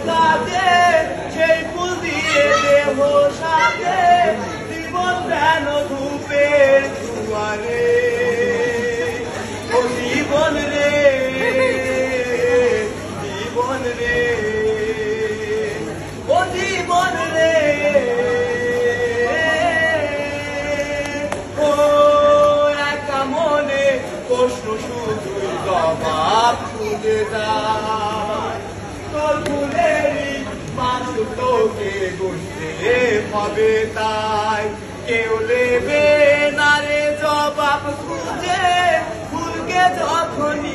কাজে সেই ফুল দিয়ে দেহ সাজে জীবন যেন ধূপে দুয়ারে ও জীবন রে জীবন রে ও জীবন রে ও একা মনে প্রশ্ন শুধুই জবাব খুঁজে যায় তোর ফুলেরই মানুষ তোকে বুঝতে হবে তাই কেউ নেবে না রে জবাব খুঁজে ফুলকে যখনই